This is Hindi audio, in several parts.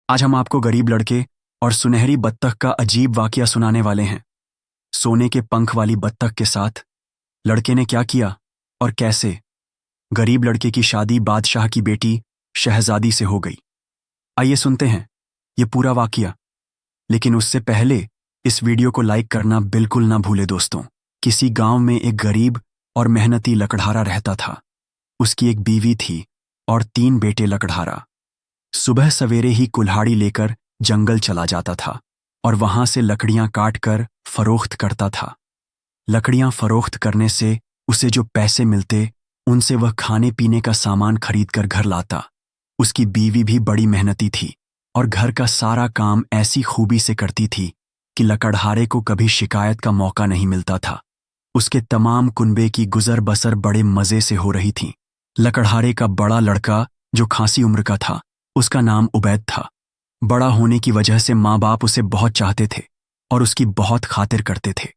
आज हम आपको गरीब लड़के और सुनहरी बत्तख का अजीब वाकया सुनाने वाले हैं। सोने के पंख वाली बत्तख के साथ लड़के ने क्या किया और कैसे। गरीब लड़के की शादी बादशाह की बेटी शहजादी से हो गई। आइए सुनते हैं ये पूरा वाकया। लेकिन उससे पहले इस वीडियो को लाइक करना बिल्कुल ना भूले दोस्तों। किसी गांव में एक गरीब और मेहनती लकड़हारा रहता था। उसकी एक बीवी थी और 3 बेटे लकड़हारा। सुबह सवेरे ही कुल्हाड़ी लेकर जंगल चला जाता था और वहां से लकड़ियां काट कर फरोख्त करता था। लकड़ियां फरोख्त करने से उसे जो पैसे मिलते उनसे वह खाने पीने का सामान खरीद कर घर लाता। उसकी बीवी भी बड़ी मेहनती थी और घर का सारा काम ऐसी खूबी से करती थी कि लकड़हारे को कभी शिकायत का मौका नहीं मिलता था। उसके तमाम कुनबे की गुजर बसर बड़े मजे से हो रही थी। लकड़हारे का बड़ा लड़का जो खासी उम्र का था, उसका नाम उबैद था। बड़ा होने की वजह से माँ बाप उसे बहुत चाहते थे और उसकी बहुत खातिर करते थे।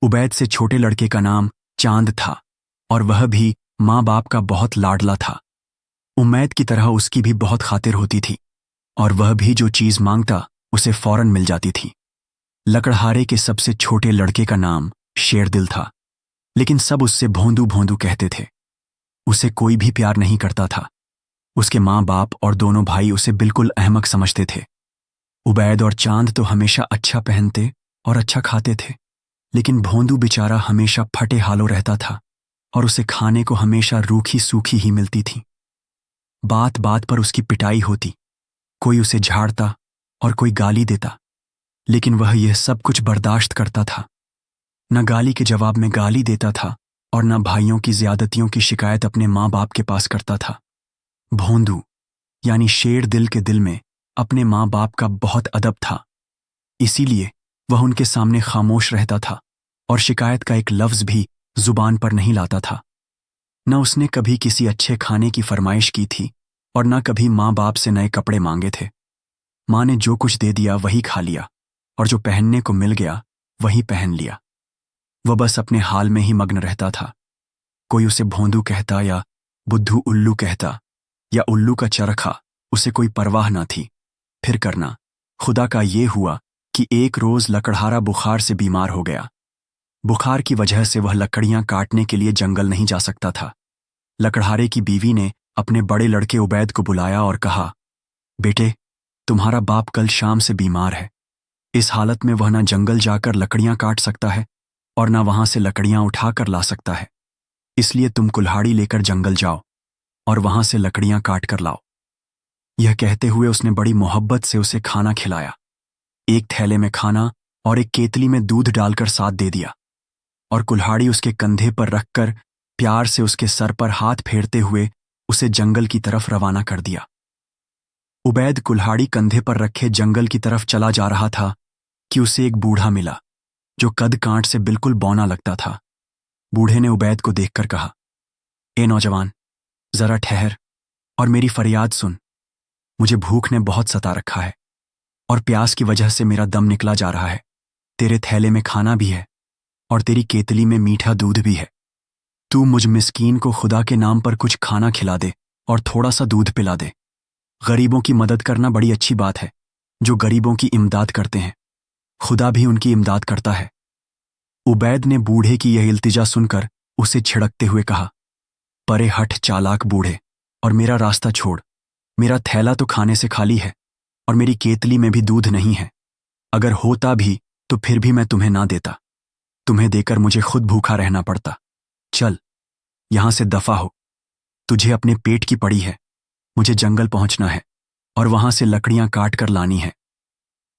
उबैद से छोटे लड़के का नाम चांद था और वह भी माँ बाप का बहुत लाडला था। उम्मीद की तरह उसकी भी बहुत खातिर होती थी और वह भी जो चीज मांगता उसे फौरन मिल जाती थी। लकड़हारे के सबसे छोटे लड़के का नाम शेरदिल था, लेकिन सब उससे भोंदू भोंदू कहते थे। उसे कोई भी प्यार नहीं करता था। उसके माँ बाप और दोनों भाई उसे बिल्कुल अहमक समझते थे। उबैद और चांद तो हमेशा अच्छा पहनते और अच्छा खाते थे, लेकिन भोंदू बेचारा हमेशा फटे हालों रहता था और उसे खाने को हमेशा रूखी सूखी ही मिलती थी। बात बात पर उसकी पिटाई होती, कोई उसे झाड़ता और कोई गाली देता, लेकिन वह यह सब कुछ बर्दाश्त करता था। न गाली के जवाब में गाली देता था और न भाइयों की ज्यादतियों की शिकायत अपने माँ बाप के पास करता था। भोंदू यानी शेर दिल के दिल में अपने माँ बाप का बहुत अदब था, इसीलिए वह उनके सामने खामोश रहता था और शिकायत का एक लफ्ज भी जुबान पर नहीं लाता था। न उसने कभी किसी अच्छे खाने की फरमाइश की थी और न कभी माँ बाप से नए कपड़े मांगे थे। माँ ने जो कुछ दे दिया वही खा लिया और जो पहनने को मिल गया वही पहन लिया। वह बस अपने हाल में ही मग्न रहता था। कोई उसे भोंदू कहता या बुद्धू उल्लू कहता या उल्लू का चरखा, उसे कोई परवाह ना थी। फिर करना खुदा का ये हुआ कि एक रोज लकड़हारा बुखार से बीमार हो गया। बुखार की वजह से वह लकड़ियां काटने के लिए जंगल नहीं जा सकता था। लकड़हारे की बीवी ने अपने बड़े लड़के उबैद को बुलाया और कहा, बेटे, तुम्हारा बाप कल शाम से बीमार है। इस हालत में वह ना जंगल जाकर लकड़ियां काट सकता है और ना वहां से लकड़ियां उठाकर ला सकता है। इसलिए तुम कुल्हाड़ी लेकर जंगल जाओ और वहां से लकड़ियां काट कर लाओ। यह कहते हुए उसने बड़ी मोहब्बत से उसे खाना खिलाया। एक थैले में खाना और एक केतली में दूध डालकर साथ दे दिया और कुल्हाड़ी उसके कंधे पर रखकर प्यार से उसके सर पर हाथ फेरते हुए उसे जंगल की तरफ रवाना कर दिया। उबैद कुल्हाड़ी कंधे पर रखे जंगल की तरफ चला जा रहा था कि उसे एक बूढ़ा मिला जो कद कांट से बिल्कुल बौना लगता था। बूढ़े ने उबैद को देखकर कहा, ए नौजवान, जरा ठहर और मेरी फरियाद सुन। मुझे भूख ने बहुत सता रखा है और प्यास की वजह से मेरा दम निकला जा रहा है। तेरे थैले में खाना भी है और तेरी केतली में मीठा दूध भी है। तू मुझ मिस्कीन को खुदा के नाम पर कुछ खाना खिला दे और थोड़ा सा दूध पिला दे। गरीबों की मदद करना बड़ी अच्छी बात है। जो गरीबों की इमदाद करते हैं, खुदा भी उनकी इमदाद करता है। उबैद ने बूढ़े की यह इल्तिजा सुनकर उसे छिड़कते हुए कहा, परे हट चालाक बूढ़े, और मेरा रास्ता छोड़। मेरा थैला तो खाने से खाली है और मेरी केतली में भी दूध नहीं है। अगर होता भी तो फिर भी मैं तुम्हें ना देता। तुम्हें देकर मुझे खुद भूखा रहना पड़ता। चल, यहां से दफा हो। तुझे अपने पेट की पड़ी है। मुझे जंगल पहुंचना है और वहां से लकड़ियां काट कर लानी है।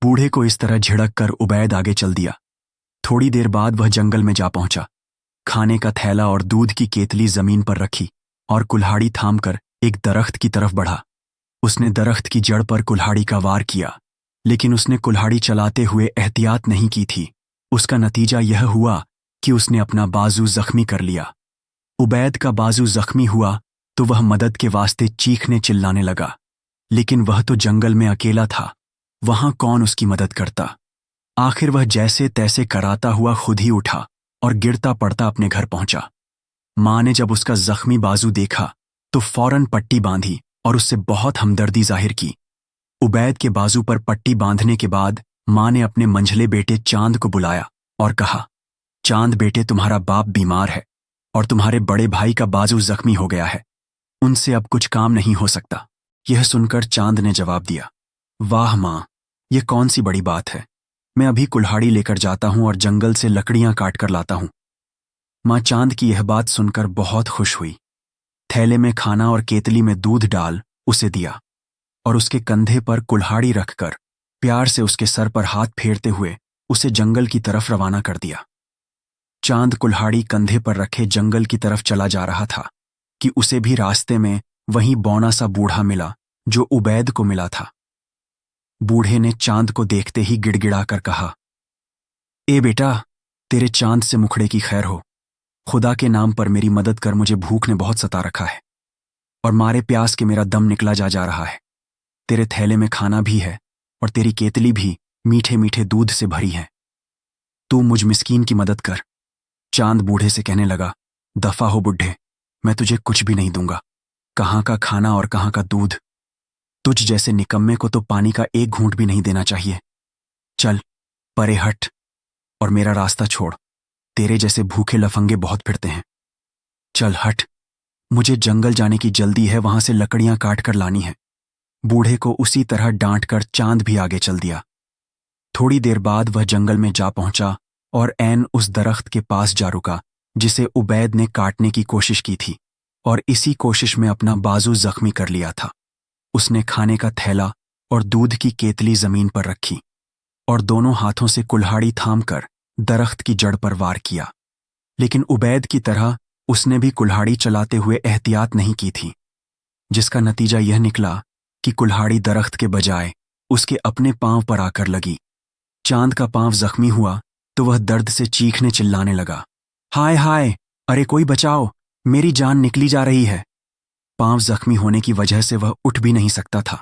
बूढ़े को इस तरह झिड़क कर उबैद आगे चल दिया। थोड़ी देर बाद वह जंगल में जा पहुंचा। खाने का थैला और दूध की केतली जमीन पर रखी और कुल्हाड़ी थामकर एक दरख्त की तरफ बढ़ा। उसने दरख्त की जड़ पर कुल्हाड़ी का वार किया, लेकिन उसने कुल्हाड़ी चलाते हुए एहतियात नहीं की थी। उसका नतीजा यह हुआ कि उसने अपना बाजू जख्मी कर लिया। उबैद का बाजू जख्मी हुआ तो वह मदद के वास्ते चीखने चिल्लाने लगा, लेकिन वह तो जंगल में अकेला था। वहां कौन उसकी मदद करता। आखिर वह जैसे तैसे कराता हुआ खुद ही उठा और गिरता पड़ता अपने घर पहुंचा। मां ने जब उसका जख्मी बाजू देखा तो फौरन पट्टी बांधी और उससे बहुत हमदर्दी जाहिर की। उबैद के बाजू पर पट्टी बांधने के बाद मां ने अपने मंझले बेटे चांद को बुलाया और कहा, चांद बेटे, तुम्हारा बाप बीमार है और तुम्हारे बड़े भाई का बाजू जख्मी हो गया है, उनसे अब कुछ काम नहीं हो सकता। यह सुनकर चांद ने जवाब दिया, वाह मां, यह कौन सी बड़ी बात है, मैं अभी कुल्हाड़ी लेकर जाता हूं और जंगल से लकड़ियां काट कर लाता हूं। मां चांद की यह बात सुनकर बहुत खुश हुई। थैले में खाना और केतली में दूध डाल उसे दिया और उसके कंधे पर कुल्हाड़ी रखकर प्यार से उसके सर पर हाथ फेरते हुए उसे जंगल की तरफ रवाना कर दिया। चांद कुल्हाड़ी कंधे पर रखे जंगल की तरफ चला जा रहा था कि उसे भी रास्ते में वहीं बौना सा बूढ़ा मिला जो उबैद को मिला था। बूढ़े ने चांद को देखते ही गिड़गिड़ाकर कहा, ए बेटा, तेरे चांद से मुखड़े की खैर हो, खुदा के नाम पर मेरी मदद कर, मुझे भूख ने बहुत सता रखा है और मारे प्यास के मेरा दम निकला जा रहा है। तेरे थैले में खाना भी है और तेरी केतली भी मीठे मीठे दूध से भरी है, तू मुझ मिस्कीन की मदद कर। चांद बूढ़े से कहने लगा, दफा हो बुढ़े, मैं तुझे कुछ भी नहीं दूंगा, कहाँ का खाना और कहाँ का दूध, तुझ जैसे निकम्मे को तो पानी का एक घूंट भी नहीं देना चाहिए। चल परे हट और मेरा रास्ता छोड़, तेरे जैसे भूखे लफंगे बहुत फिरते हैं। चल हट, मुझे जंगल जाने की जल्दी है, वहां से लकड़ियां काट कर लानी है। बूढ़े को उसी तरह डांट कर चांद भी आगे चल दिया। थोड़ी देर बाद वह जंगल में जा पहुंचा और ऐन उस दरख्त के पास जा रुका जिसे उबैद ने काटने की कोशिश की थी और इसी कोशिश में अपना बाजू जख्मी कर लिया था। उसने खाने का थैला और दूध की केतली जमीन पर रखी और दोनों हाथों से कुल्हाड़ी थामकर दरख्त की जड़ पर वार किया, लेकिन उबैद की तरह उसने भी कुल्हाड़ी चलाते हुए एहतियात नहीं की थी, जिसका नतीजा यह निकला कि कुल्हाड़ी दरख्त के बजाय उसके अपने पांव पर आकर लगी। चांद का पांव जख्मी हुआ तो वह दर्द से चीखने चिल्लाने लगा, हाय हाय, अरे कोई बचाओ, मेरी जान निकली जा रही है। पांव जख्मी होने की वजह से वह उठ भी नहीं सकता था।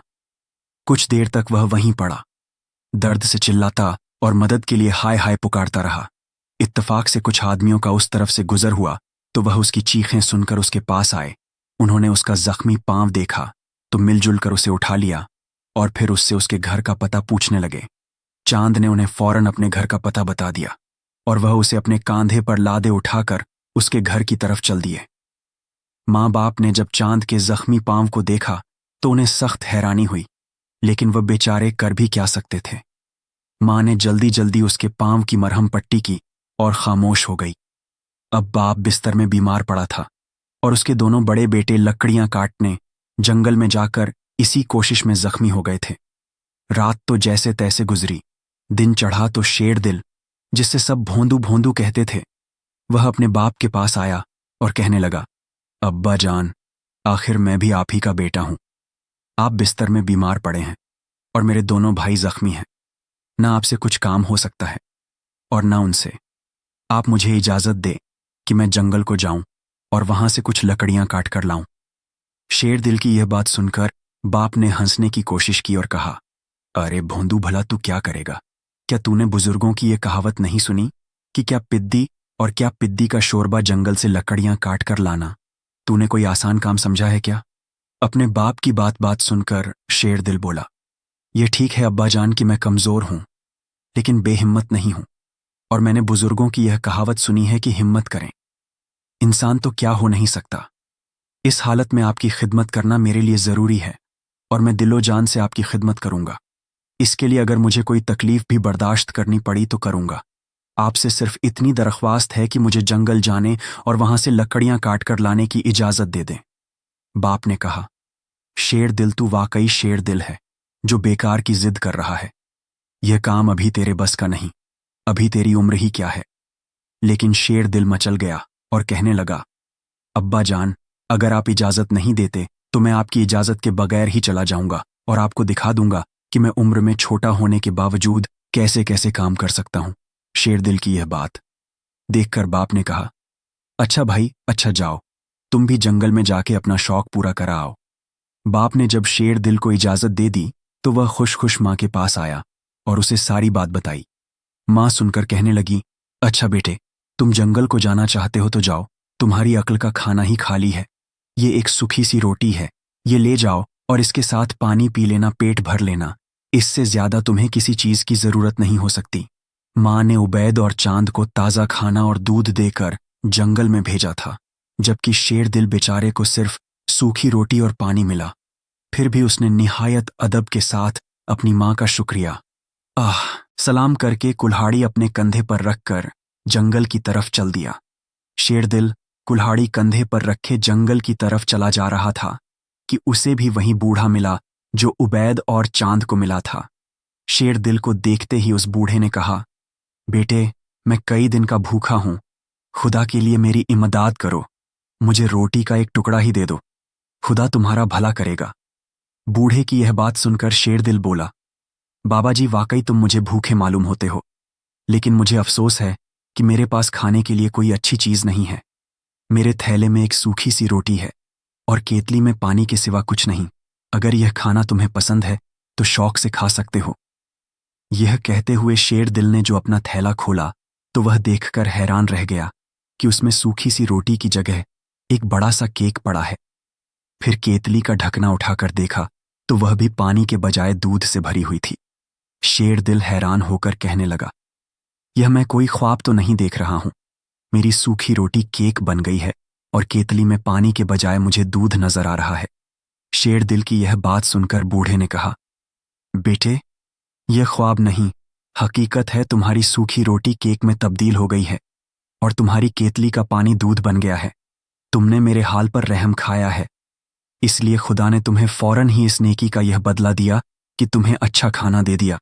कुछ देर तक वह वहीं पड़ा, दर्द से चिल्लाता और मदद के लिए हाय हाय पुकारता रहा। इत्तेफाक से कुछ आदमियों का उस तरफ से गुजर हुआ तो वह उसकी चीखें सुनकर उसके पास आए। उन्होंने उसका जख्मी पांव देखा तो मिलजुल कर उसे उठा लिया और फिर उससे उसके घर का पता पूछने लगे। चांद ने उन्हें फौरन अपने घर का पता बता दिया और वह उसे अपने कांधे पर लादे उठाकर उसके घर की तरफ चल दिए। माँ बाप ने जब चांद के जख्मी पांव को देखा तो उन्हें सख्त हैरानी हुई, लेकिन वह बेचारे कर भी क्या सकते थे। माँ ने जल्दी जल्दी उसके पांव की मरहम पट्टी की और खामोश हो गई। अब बाप बिस्तर में बीमार पड़ा था और उसके दोनों बड़े बेटे लकड़ियां काटने जंगल में जाकर इसी कोशिश में जख्मी हो गए थे। रात तो जैसे तैसे गुजरी। दिन चढ़ा तो शेर दिल, जिससे सब भोंदू भोंदू कहते थे, वह अपने बाप के पास आया और कहने लगा, अब्बा जान, आखिर मैं भी आप ही का बेटा हूं। आप बिस्तर में बीमार पड़े हैं और मेरे दोनों भाई जख्मी हैं। ना आपसे कुछ काम हो सकता है और ना उनसे। आप मुझे इजाजत दे कि मैं जंगल को जाऊं और वहां से कुछ लकड़ियां काट कर लाऊं। शेर दिल की यह बात सुनकर बाप ने हंसने की कोशिश की और कहा, अरे भोंदू, भला तू क्या करेगा? क्या तूने बुजुर्गों की यह कहावत नहीं सुनी कि क्या पिद्दी का शोरबा जंगल से लकड़ियां काट कर लाना तूने कोई आसान काम समझा है क्या? अपने बाप की बात सुनकर शेर दिल बोला, यह ठीक है अब्बा जान कि मैं कमजोर हूं, लेकिन बेहिम्मत नहीं हूं, और मैंने बुजुर्गों की यह कहावत सुनी है कि हिम्मत करें, इंसान तो क्या हो नहीं सकता। इस हालत में आपकी खिदमत करना मेरे लिए जरूरी है और मैं दिलो जान से आपकी खिदमत करूंगा। इसके लिए अगर मुझे कोई तकलीफ भी बर्दाश्त करनी पड़ी तो करूंगा। आपसे सिर्फ इतनी दरख्वास्त है कि मुझे जंगल जाने और वहां से लकड़ियां काट कर लाने की इजाजत दे दें। बाप ने कहा, शेर दिल, तू वाकई शेर दिल है जो बेकार की जिद कर रहा है। यह काम अभी तेरे बस का नहीं, अभी तेरी उम्र ही क्या है। लेकिन शेर दिल मचल गया और कहने लगा, अब्बा जान, अगर आप इजाजत नहीं देते तो मैं आपकी इजाजत के बगैर ही चला जाऊंगा और आपको दिखा दूंगा कि मैं उम्र में छोटा होने के बावजूद कैसे कैसे काम कर सकता हूं। शेर दिल की यह बात देखकर बाप ने कहा, अच्छा भाई, अच्छा, जाओ तुम भी जंगल में जाके अपना शौक पूरा करा आओ। बाप ने जब शेर दिल को इजाजत दे दी तो वह खुश खुश माँ के पास आया और उसे सारी बात बताई। माँ सुनकर कहने लगी, अच्छा बेटे, तुम जंगल को जाना चाहते हो तो जाओ, तुम्हारी अक्ल का खाना ही खाली है। ये एक सूखी सी रोटी है, ये ले जाओ और इसके साथ पानी पी लेना, पेट भर लेना। इससे ज्यादा तुम्हें किसी चीज की जरूरत नहीं हो सकती। माँ ने उबैद और चांद को ताज़ा खाना और दूध देकर जंगल में भेजा था, जबकि शेर दिल बेचारे को सिर्फ सूखी रोटी और पानी मिला। फिर भी उसने निहायत अदब के साथ अपनी माँ का शुक्रिया सलाम करके कुल्हाड़ी अपने कंधे पर रखकर जंगल की तरफ चल दिया। शेरदिल कुल्हाड़ी कंधे पर रखे जंगल की तरफ चला जा रहा था कि उसे भी वही बूढ़ा मिला जो उबैद और चांद को मिला था। शेरदिल को देखते ही उस बूढ़े ने कहा, बेटे, मैं कई दिन का भूखा हूं, खुदा के लिए मेरी इमदाद करो, मुझे रोटी का एक टुकड़ा ही दे दो, खुदा तुम्हारा भला करेगा। बूढ़े की यह बात सुनकर शेरदिल बोला, बाबा जी, वाकई तुम मुझे भूखे मालूम होते हो, लेकिन मुझे अफसोस है कि मेरे पास खाने के लिए कोई अच्छी चीज नहीं है। मेरे थैले में एक सूखी सी रोटी है और केतली में पानी के सिवा कुछ नहीं। अगर यह खाना तुम्हें पसंद है तो शौक से खा सकते हो। यह कहते हुए शेरदिल ने जो अपना थैला खोला तो वह देखकर हैरान रह गया कि उसमें सूखी सी रोटी की जगह एक बड़ा सा केक पड़ा है। फिर केतली का ढकना उठाकर देखा तो वह भी पानी के बजाय दूध से भरी हुई थी। शेरदिल हैरान होकर कहने लगा, यह मैं कोई ख्वाब तो नहीं देख रहा हूं। मेरी सूखी रोटी केक बन गई है और केतली में पानी के बजाय मुझे दूध नजर आ रहा है। शेरदिल की यह बात सुनकर बूढ़े ने कहा, बेटे, यह ख्वाब नहीं, हकीकत है। तुम्हारी सूखी रोटी केक में तब्दील हो गई है और तुम्हारी केतली का पानी दूध बन गया है। तुमने मेरे हाल पर रहम खाया है, इसलिए खुदा ने तुम्हें फौरन ही इस नेकी का यह बदला दिया कि तुम्हें अच्छा खाना दे दिया।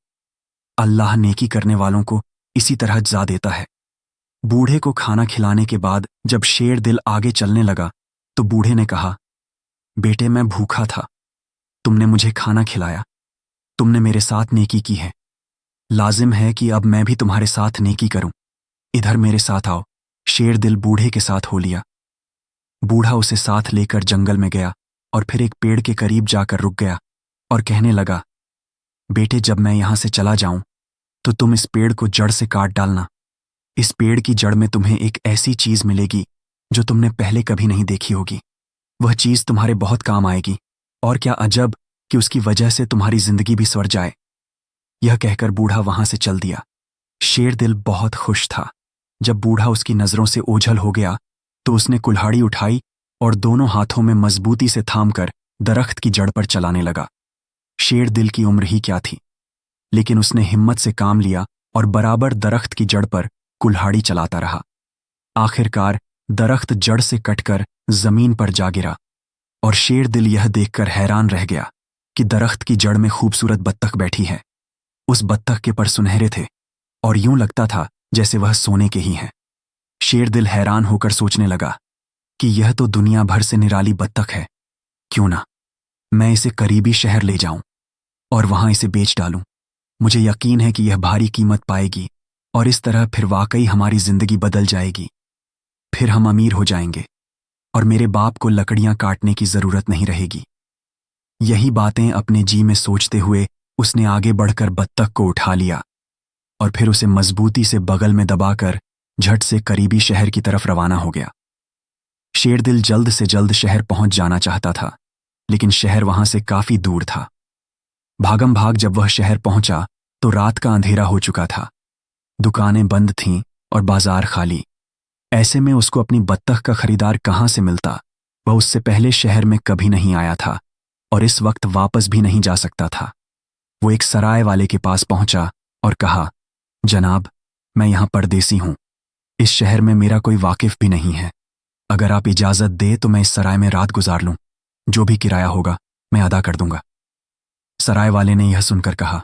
अल्लाह नेकी करने वालों को इसी तरह जा देता है। बूढ़े को खाना खिलाने के बाद जब शेरदिल आगे चलने लगा तो बूढ़े ने कहा, बेटे, मैं भूखा था, तुमने मुझे खाना खिलाया, तुमने मेरे साथ नेकी की है। लाजिम है कि अब मैं भी तुम्हारे साथ नेकी करूं। इधर मेरे साथ आओ। शेरदिल बूढ़े के साथ हो लिया। बूढ़ा उसे साथ लेकर जंगल में गया और फिर एक पेड़ के करीब जाकर रुक गया और कहने लगा, बेटे, जब मैं यहां से चला जाऊं तो तुम इस पेड़ को जड़ से काट डालना। इस पेड़ की जड़ में तुम्हें एक ऐसी चीज मिलेगी जो तुमने पहले कभी नहीं देखी होगी। वह चीज तुम्हारे बहुत काम आएगी और क्या अजब कि उसकी वजह से तुम्हारी जिंदगी भी सवर जाए। यह कहकर बूढ़ा वहां से चल दिया। शेरदिल बहुत खुश था। जब बूढ़ा उसकी नजरों से ओझल हो गया तो उसने कुल्हाड़ी उठाई और दोनों हाथों में मजबूती से थामकर दरख्त की जड़ पर चलाने लगा। शेरदिल की उम्र ही क्या थी, लेकिन उसने हिम्मत से काम लिया और बराबर दरख्त की जड़ पर कुल्हाड़ी चलाता रहा। आखिरकार दरख्त जड़ से कटकर जमीन पर जा गिरा और शेरदिल यह देखकर हैरान रह गया कि दरख्त की जड़ में खूबसूरत बत्तख बैठी है। उस बत्तख के पर सुनहरे थे और यूं लगता था जैसे वह सोने के ही हैं। शेरदिल हैरान होकर सोचने लगा कि यह तो दुनिया भर से निराली बत्तख है, क्यों ना मैं इसे करीबी शहर ले जाऊं और वहां इसे बेच डालूं। मुझे यकीन है कि यह भारी कीमत पाएगी और इस तरह फिर वाकई हमारी जिंदगी बदल जाएगी। फिर हम अमीर हो जाएंगे और मेरे बाप को लकड़ियां काटने की जरूरत नहीं रहेगी। यही बातें अपने जी में सोचते हुए उसने आगे बढ़कर बत्तख को उठा लिया और फिर उसे मजबूती से बगल में दबाकर झट से करीबी शहर की तरफ रवाना हो गया। शेरदिल जल्द से जल्द शहर पहुंच जाना चाहता था, लेकिन शहर वहां से काफी दूर था। भागम भाग जब वह शहर पहुंचा तो रात का अंधेरा हो चुका था। दुकानें बंद थीं और बाजार खाली। ऐसे में उसको अपनी बत्तख का खरीदार कहां से मिलता। वह उससे पहले शहर में कभी नहीं आया था और इस वक्त वापस भी नहीं जा सकता था। वो एक सराय वाले के पास पहुंचा और कहा, जनाब, मैं यहां परदेसी हूं। इस शहर में मेरा कोई वाकिफ भी नहीं है। अगर आप इजाजत दे तो मैं इस सराय में रात गुजार लूं। जो भी किराया होगा मैं अदा कर दूंगा। सराय वाले ने यह सुनकर कहा,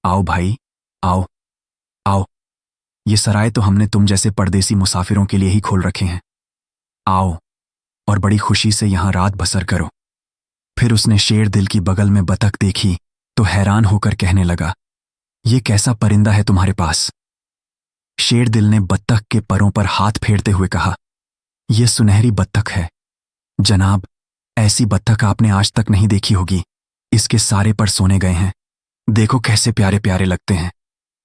आओ भाई, आओ आओ, ये सराय तो हमने तुम जैसे परदेसी मुसाफिरों के लिए ही खोल रखे हैं। आओ और बड़ी खुशी से यहां रात बसर करो। फिर उसने शेरदिल की बगल में बतख देखी तो हैरान होकर कहने लगा, ये कैसा परिंदा है तुम्हारे पास। शेरदिल ने बत्तख के परों पर हाथ फेरते हुए कहा, यह सुनहरी बत्तख है जनाब। ऐसी बत्तख आपने आज तक नहीं देखी होगी। इसके सारे पर सोने गए हैं। देखो कैसे प्यारे प्यारे लगते हैं।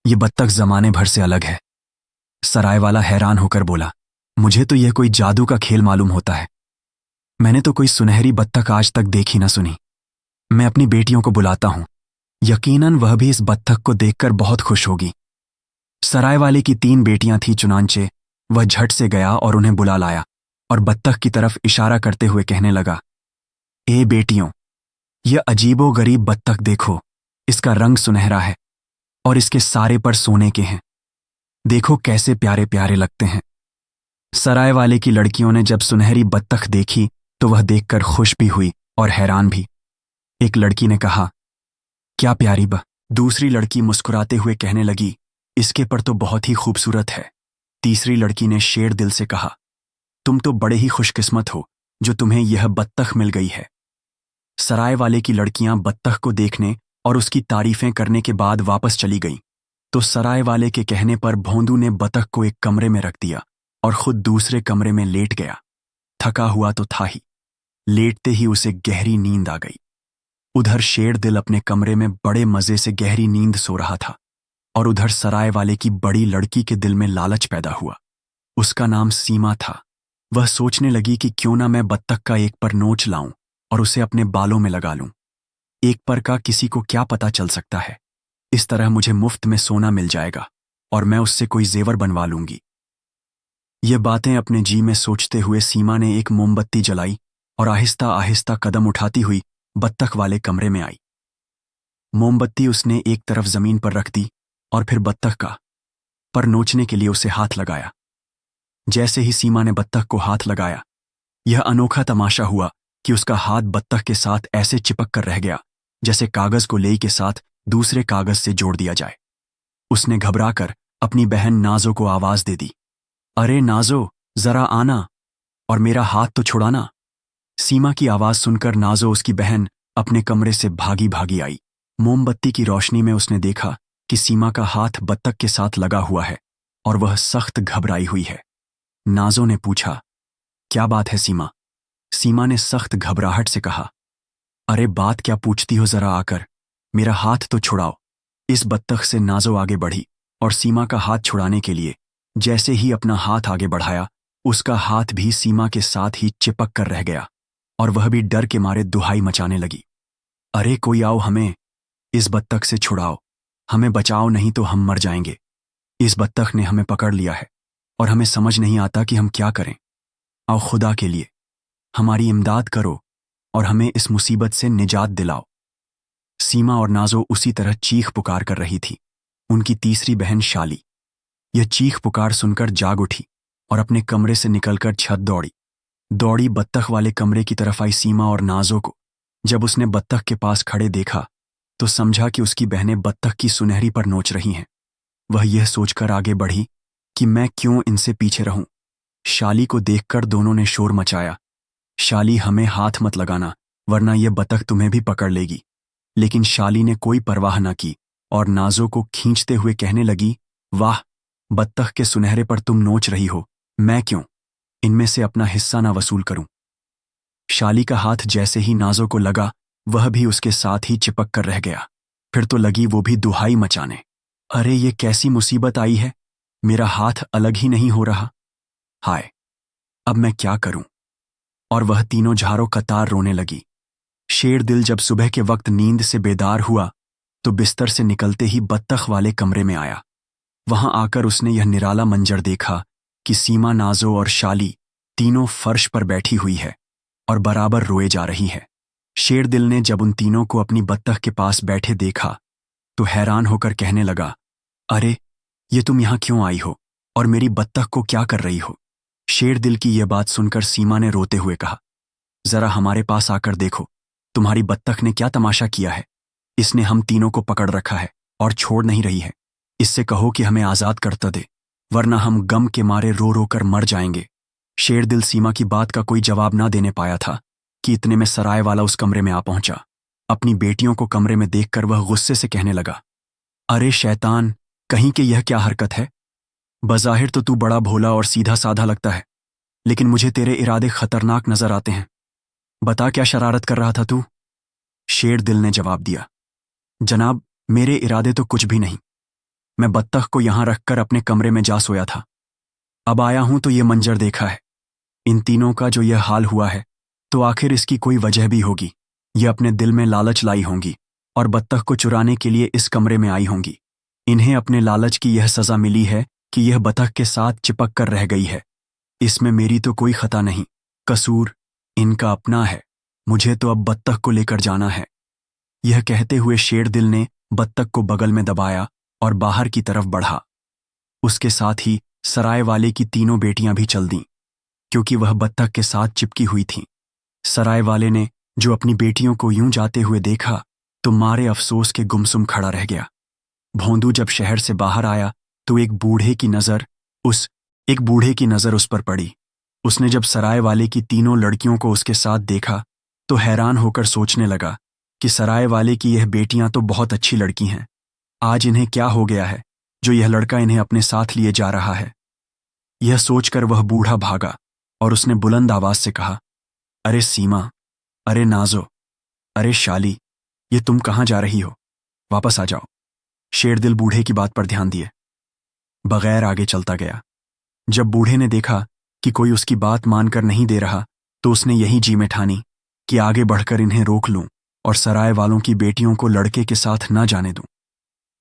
ये बत्तख जमाने भर से अलग है। सराय वाला हैरान होकर बोला, मुझे तो यह कोई जादू का खेल मालूम होता है। मैंने तो कोई सुनहरी बत्तख आज तक देखी ना सुनी। मैं अपनी बेटियों को बुलाता हूं। यकीनन वह भी इस बत्तख को देखकर बहुत खुश होगी। सराय वाले की 3 बेटियां थीं, चुनांचे वह झट से गया और उन्हें बुला लाया और बत्तख की तरफ इशारा करते हुए कहने लगा, ए बेटियों, यह अजीबो गरीब बत्तख देखो। इसका रंग सुनहरा है और इसके सारे पर सोने के हैं। देखो कैसे प्यारे प्यारे लगते हैं। सराय वाले की लड़कियों ने जब सुनहरी बत्तख देखी तो वह देखकर खुश भी हुई और हैरान भी। एक लड़की ने कहा, क्या प्यारी दूसरी लड़की मुस्कुराते हुए कहने लगी, इसके पर तो बहुत ही खूबसूरत है। तीसरी लड़की ने शेर दिल से कहा, तुम तो बड़े ही खुशकिस्मत हो जो तुम्हें यह बत्तख मिल गई है। सराय वाले की लड़कियां बत्तख को देखने और उसकी तारीफें करने के बाद वापस चली गईं, तो सराय वाले के कहने पर भोंदू ने बत्तख को एक कमरे में रख दिया और खुद दूसरे कमरे में लेट गया। थका हुआ तो था ही, लेटते ही उसे गहरी नींद आ गई। उधर शेर दिल अपने कमरे में बड़े मजे से गहरी नींद सो रहा था और उधर सराय वाले की बड़ी लड़की के दिल में लालच पैदा हुआ। उसका नाम सीमा था। वह सोचने लगी कि क्यों ना मैं बत्तख का एक पर नोच लाऊं और उसे अपने बालों में लगा लूं। एक पर का किसी को क्या पता चल सकता है। इस तरह मुझे मुफ्त में सोना मिल जाएगा और मैं उससे कोई जेवर बनवा लूंगी। ये बातें अपने जी में सोचते हुए सीमा ने एक मोमबत्ती जलाई और आहिस्ता आहिस्ता कदम उठाती हुई बत्तख वाले कमरे में आई। मोमबत्ती उसने एक तरफ जमीन पर रख दी और फिर बत्तख का पर नोचने के लिए उसे हाथ लगाया। जैसे ही सीमा ने बत्तख को हाथ लगाया, यह अनोखा तमाशा हुआ कि उसका हाथ बत्तख के साथ ऐसे चिपक कर रह गया जैसे कागज को लेई के साथ दूसरे कागज से जोड़ दिया जाए। उसने घबराकर अपनी बहन नाजो को आवाज दे दी, अरे नाजो, जरा आना और मेरा हाथ तो छुड़ाना। सीमा की आवाज सुनकर नाजो, उसकी बहन, अपने कमरे से भागी भागी आई। मोमबत्ती की रोशनी में उसने देखा कि सीमा का हाथ बत्तख के साथ लगा हुआ है और वह सख्त घबराई हुई है। नाजो ने पूछा, क्या बात है सीमा? सीमा ने सख्त घबराहट से कहा, अरे बात क्या पूछती हो, जरा आकर मेरा हाथ तो छुड़ाओ। इस बत्तख से नाजो आगे बढ़ी और सीमा का हाथ छुड़ाने के लिए जैसे ही अपना हाथ आगे बढ़ाया, उसका हाथ भी सीमा के साथ ही चिपक कर रह गया और वह भी डर के मारे दुहाई मचाने लगी, अरे कोई आओ, हमें इस बत्तख से छुड़ाओ, हमें बचाओ, नहीं तो हम मर जाएंगे। इस बत्तख ने हमें पकड़ लिया है और हमें समझ नहीं आता कि हम क्या करें। आओ, खुदा के लिए हमारी इमदाद करो और हमें इस मुसीबत से निजात दिलाओ। सीमा और नाजो उसी तरह चीख पुकार कर रही थी। उनकी तीसरी बहन शाली यह चीख पुकार सुनकर जाग उठी और अपने कमरे से निकलकर छत दौड़ी बत्तख वाले कमरे की तरफ आई। सीमा और नाजो को जब उसने बत्तख के पास खड़े देखा तो समझा कि उसकी बहनें बत्तख की सुनहरी पर नोच रही हैं। वह यह सोचकर आगे बढ़ी कि मैं क्यों इनसे पीछे रहूं। शाली को देखकर दोनों ने शोर मचाया, शाली, हमें हाथ मत लगाना वरना यह बत्तख तुम्हें भी पकड़ लेगी। लेकिन शाली ने कोई परवाह न की और नाजो को खींचते हुए कहने लगी, वाह, बत्तख के सुनहरे पर तुम नोच रही हो, मैं क्यों इनमें से अपना हिस्सा ना वसूल करूं। शाली का हाथ जैसे ही नाजो को लगा, वह भी उसके साथ ही चिपक कर रह गया। फिर तो लगी वो भी दुहाई मचाने, अरे ये कैसी मुसीबत आई है, मेरा हाथ अलग ही नहीं हो रहा, हाय अब मैं क्या करूं। और वह तीनों झारों कतार रोने लगी। शेर दिल जब सुबह के वक्त नींद से बेदार हुआ तो बिस्तर से निकलते ही बत्तख वाले कमरे में आया। वहां आकर उसने यह निराला मंजर देखा कि सीमा, नाजो और शाली तीनों फर्श पर बैठी हुई है और बराबर रोए जा रही है। शेर दिल ने जब उन तीनों को अपनी बत्तख के पास बैठे देखा तो हैरान होकर कहने लगा, अरे ये तुम यहां क्यों आई हो और मेरी बत्तख को क्या कर रही हो। शेर दिल की यह बात सुनकर सीमा ने रोते हुए कहा, जरा हमारे पास आकर देखो, तुम्हारी बत्तख ने क्या तमाशा किया है। इसने हम तीनों को पकड़ रखा है और छोड़ नहीं रही है। इससे कहो कि हमें आजाद करता दे वरना हम गम के मारे रो रो कर मर जाएंगे। शेर दिल सीमा की बात का कोई जवाब ना देने पाया था कि इतने में सराय वाला उस कमरे में आ पहुंचा। अपनी बेटियों को कमरे में देखकर वह गुस्से से कहने लगा, अरे शैतान, कहीं के यह क्या हरकत है। बज़ाहिर तो तू बड़ा भोला और सीधा साधा लगता है, लेकिन मुझे तेरे इरादे खतरनाक नजर आते हैं। बता क्या शरारत कर रहा था तू। शेर दिल ने जवाब दिया, जनाब, मेरे इरादे तो कुछ भी नहीं। मैं बत्तख को यहां रखकर अपने कमरे में जा सोया था। अब आया हूं तो ये मंजर देखा है। इन तीनों का जो यह हाल हुआ है तो आखिर इसकी कोई वजह भी होगी। ये अपने दिल में लालच लाई होंगी और बत्तख को चुराने के लिए इस कमरे में आई होंगी। इन्हें अपने लालच की यह सज़ा मिली है कि यह बत्तख के साथ चिपक कर रह गई है। इसमें मेरी तो कोई खता नहीं, कसूर इनका अपना है। मुझे तो अब बत्तख को लेकर जाना है। यह कहते हुए शेरदिल ने बत्तख को बगल में दबाया और बाहर की तरफ बढ़ा। उसके साथ ही सराय वाले की तीनों बेटियां भी चल दीं, क्योंकि वह बत्तख के साथ चिपकी हुई थीं। सराय वाले ने जो अपनी बेटियों को यूं जाते हुए देखा तो मारे अफसोस के गुमसुम खड़ा रह गया। भोंदू जब शहर से बाहर आया तो एक बूढ़े की नज़र उस पर पड़ी। उसने जब सराय वाले की तीनों लड़कियों को उसके साथ देखा तो हैरान होकर सोचने लगा कि सराय वाले की यह बेटियां तो बहुत अच्छी लड़की हैं। आज इन्हें क्या हो गया है जो यह लड़का इन्हें अपने साथ लिए जा रहा है। यह सोचकर वह बूढ़ा भागा और उसने बुलंद आवाज से कहा, अरे सीमा, अरे नाजो, अरे शाली, ये तुम कहाँ जा रही हो? वापस आ जाओ। शेरदिल बूढ़े की बात पर ध्यान दिए बगैर आगे चलता गया। जब बूढ़े ने देखा कि कोई उसकी बात मानकर नहीं दे रहा तो उसने यही जी में ठानी कि आगे बढ़कर इन्हें रोक लूं और सराय वालों की बेटियों को लड़के के साथ न जाने दूं।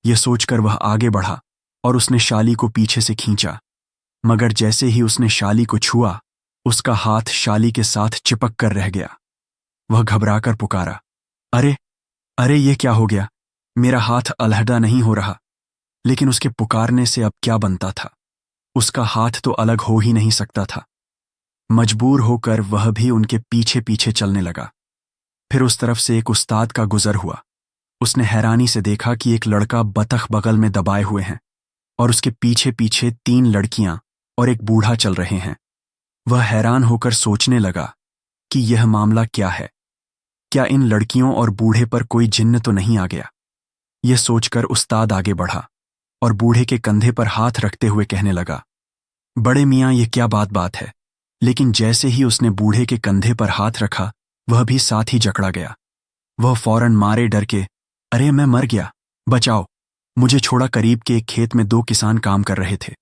यह सोचकर वह आगे बढ़ा और उसने शाली को पीछे से खींचा, मगर जैसे ही उसने शाली को छुआ उसका हाथ शाली के साथ चिपक कर रह गया। वह घबराकर पुकारा, अरे अरे, ये क्या हो गया? मेरा हाथ अलहदा नहीं हो रहा। लेकिन उसके पुकारने से अब क्या बनता था? उसका हाथ तो अलग हो ही नहीं सकता था। मजबूर होकर वह भी उनके पीछे पीछे चलने लगा। फिर उस तरफ से एक उस्ताद का गुजर हुआ। उसने हैरानी से देखा कि एक लड़का बतख बगल में दबाए हुए हैं और उसके पीछे पीछे 3 लड़कियां और एक बूढ़ा चल रहे हैं। वह हैरान होकर सोचने लगा कि यह मामला क्या है। क्या इन लड़कियों और बूढ़े पर कोई जिन्न तो नहीं आ गया? यह सोचकर उस्ताद आगे बढ़ा और बूढ़े के कंधे पर हाथ रखते हुए कहने लगा, बड़े मियाँ, ये क्या बात है? लेकिन जैसे ही उसने बूढ़े के कंधे पर हाथ रखा वह भी साथ ही जकड़ा गया। वह फौरन मारे डर के, अरे मैं मर गया, बचाओ, मुझे छोड़ा। करीब के एक खेत में 2 किसान काम कर रहे थे।